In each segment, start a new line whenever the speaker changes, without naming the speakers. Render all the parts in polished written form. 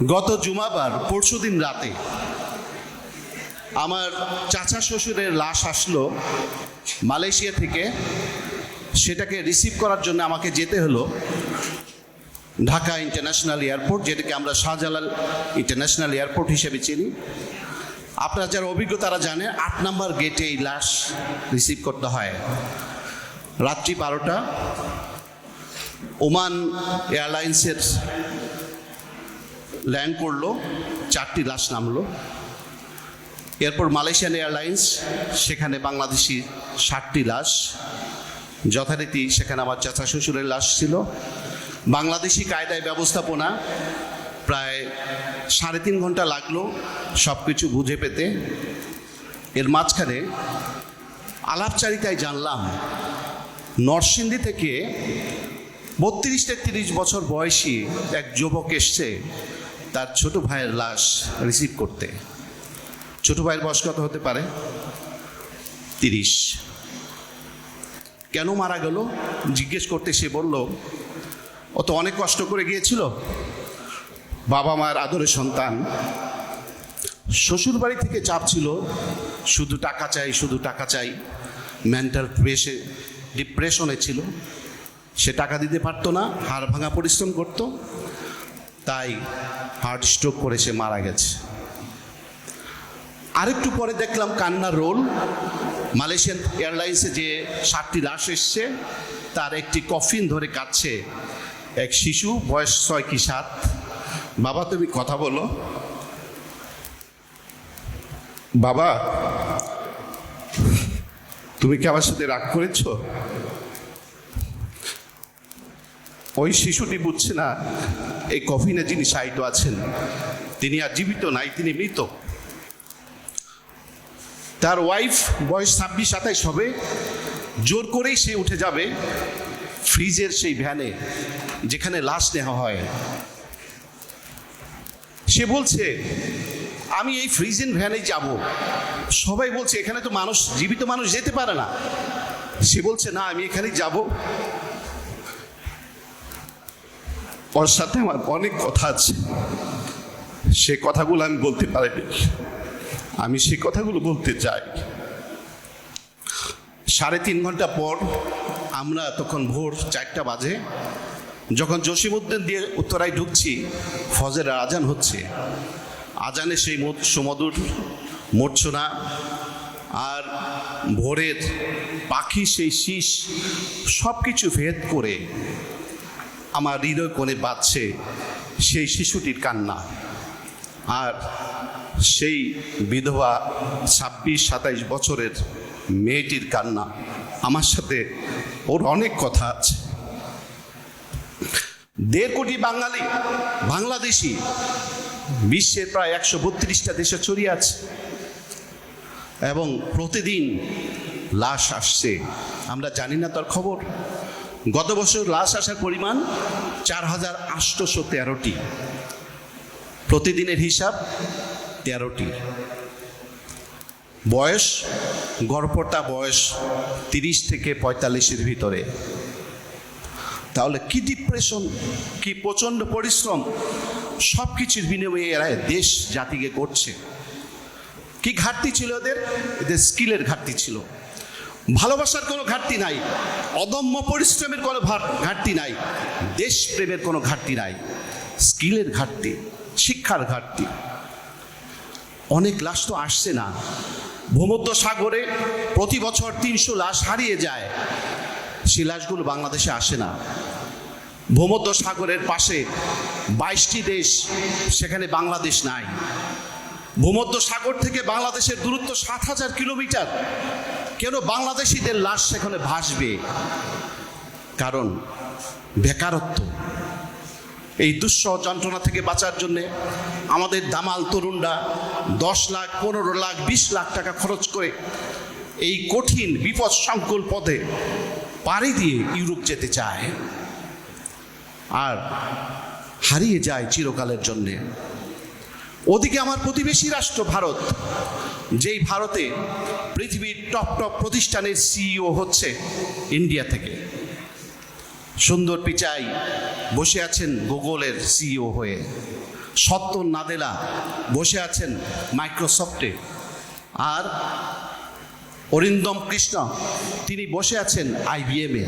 গত জুমাবার পরশুদিন রাতে আমার চাচা শ্বশুরের লাশ আসলো মালয়েশিয়া থেকে। সেটাকে রিসিভ করার জন্য আমাকে যেতে হলো ঢাকা ইন্টারন্যাশনাল এয়ারপোর্ট, যেটাকে আমরা শাহজালাল ইন্টারন্যাশনাল এয়ারপোর্ট হিসেবে চিনি। আপনারা যারা অভিজ্ঞ তারা জানে ৮ নম্বর গেটে এই লাশ রিসিভ করতে হয়। রাত্রি 12টা ওমান এয়ারলাইন্সের ল্যান্ড করলো, 4টি লাশ নামলো। এরপর মালয়েশিয়ান এয়ারলাইন্স, সেখানে বাংলাদেশি 60টি লাশ। যথারীতি সেখানে আমার চাচা শ্বশুরের লাশ ছিল। বাংলাদেশি কায়দায় ব্যবস্থাপনা, প্রায় 3.5 ঘন্টা লাগলো সব কিছু বুঝে পেতে। এর মাঝখানে আলাপচারিতায় জানলাম নরসিংদী থেকে 32-33 বছর বয়সী এক যুবক এসছে তার ছোট ভাইয়ের লাশ রিসিভ করতে। ছোট ভাইয়ের বয়স কত হতে পারে? 30। কেন মারা গেল জিজ্ঞেস করতে সে বলল, ও তো অনেক কষ্ট করে গিয়েছিল, বাবা মায়ের আদরের সন্তান। শ্বশুর বাড়ি থেকে চাপ ছিল, শুধু টাকা চাই, শুধু টাকা চাই। মেন্টাল ডিপ্রেশনে ছিল, সে টাকা দিতে পারতো না, হাড় ভাঙা পরিশ্রম করত, তাই হার্ট স্ট্রোক করে সে মারা গেছে। আরেকটু পরে দেখলাম কান্নার রোল। মালয়েশিয়ান এয়ারলাইন্সে যে 60টি লাশ এসছে তার একটি কফিন ধরে কাঁদছে এক শিশু, বয়স 6 কি 7। বাবা তুমি কথা বলো, বাবা তুমি কি আমার সাথে রাগ করেছ? ওই শিশুটি বুঝছে না এই কফিনে যিনি শায়িত আছেন তিনি আর জীবিত নাই, তিনি মৃত। তার ওয়াইফ বয়স 26-27 হবে। জোর করেই সে উঠে যাবে ফ্রিজের সেই ভ্যানে যেখানে লাশ নেওয়া হয়। সে বলছে আমি এই ফ্রিজের ভ্যানে যাব। সবাই বলছে এখানে তো মানুষ, জীবিত মানুষ যেতে পারে না। সে বলছে না, আমি এখানেই যাব। ওর সাথে আমার অনেক কথা আছে, সে কথাগুলো আমি বলতে পারিনি। আমি সে কথাগুলো বলতে চাই। 3.5 ঘন্টা পর আমরা তখন ভোর 4টা বাজে, যখন জসিমউদ্দিন দিয়ে উত্তরায় ঢুকছি, ফজরের আজান হচ্ছে। আজানে সেই সুমধুর মূর্ছনা আর ভোরের পাখি সেই শীষ সব কিছু ভেদ করে আমার হৃদয় কোণে বাজছে সেই শিশুটির কান্না আর সেই বিধবা 26-27 বছরের মেয়েটির কান্না। আমার সাথে ওর অনেক কথা আছে। 1.5 কোটি বাঙালি, বাংলাদেশি বিশ্বের প্রায় 132টা দেশে ছড়িয়ে আছে এবং প্রতিদিন লাশ আসছে, আমরা জানি না তার খবর। গত বছর লাশ আসার পরিমাণ 4813টি, প্রতিদিনের হিসাব 13টি। বয়স, গড়পড়তা বয়স 30 থেকে 45-এর ভিতরে। তাহলে কি ডিপ্রেশন, কি প্রচণ্ড পরিশ্রম, সব কিছুর বিনিময়ে এরা দেশ জাতিকে করছে। কি ঘাটতি ছিল এদের? এদের স্কিলের ঘাটতি ছিল। ভালোবাসার কোনো ঘাটতি নাই, অদম্য পরিশ্রমের কোনো ঘাটতি নাই, দেশপ্রেমের কোনো ঘাটতি নাই। স্কিলের ঘাটতি, শিক্ষার ঘাটতি। অনেক লাশ তো আসছে না। ভূমধ্য সাগরে প্রতি বছর 300 লাশ হারিয়ে যায়, সেই লাশগুলো বাংলাদেশে আসে না। ভূমধ্য সাগরের পাশে 22টি দেশ, সেখানে বাংলাদেশ নাই। ভূমধ্য সাগর থেকে বাংলাদেশের দূরত্ব 7000 কিলোমিটার। কেন বাংলাদেশিদের লাশ সেখানে ভাসবে? কারণ বেকারত্ব। এই দুঃসহ যন্ত্রণা থেকে বাঁচার জন্যে আমাদের দামাল তরুণরা 10 লাখ, 15 লাখ, 20 লাখ টাকা খরচ করে এই কঠিন বিপদ সংকুল পথে পাড়ি দিয়ে ইউরোপ যেতে চায় আর হারিয়ে যায় চিরকালের জন্যে। ওদিকে আমার প্রতিবেশী রাষ্ট্র ভারত, যেই ভারতে পৃথিবীর টপ প্রতিষ্ঠানের সিইও হচ্ছে ইন্ডিয়া থেকে। সুন্দর পিচাই বসে আছেন গুগলের সিইও হয়ে। সত্য নাদেলা বসে আছেন মাইক্রোসফটে, আর অরিন্দম কৃষ্ণ তিনি বসে আছেন IBM-এ।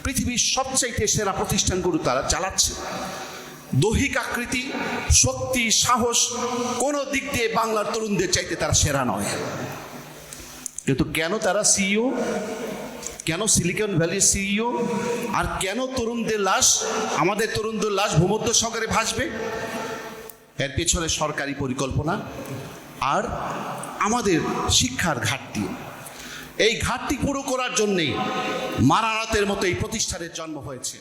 পৃথিবীর সবচাইতে সেরা প্রতিষ্ঠানগুলো তারা চালাচ্ছে। দৈহিক আকৃতি, শক্তি, সাহস কোনো দিক দিয়ে বাংলার তরুণদের চাইতে তারা সেরা নয়। কিন্তু কেন তারা CEO? কেন সিলিকন ভ্যালির CEO? আর কেন তরুণদের লাশ, আমাদের তরুণদের লাশ ভূমধ্যসাগরে ভাসবে? এর পেছনে সরকারি পরিকল্পনা আর আমাদের শিক্ষার ঘাটতি। এই ঘাটতি পুরো করার জন্যেই মারানাতের মতো এই প্রতিষ্ঠানের জন্ম হয়েছে।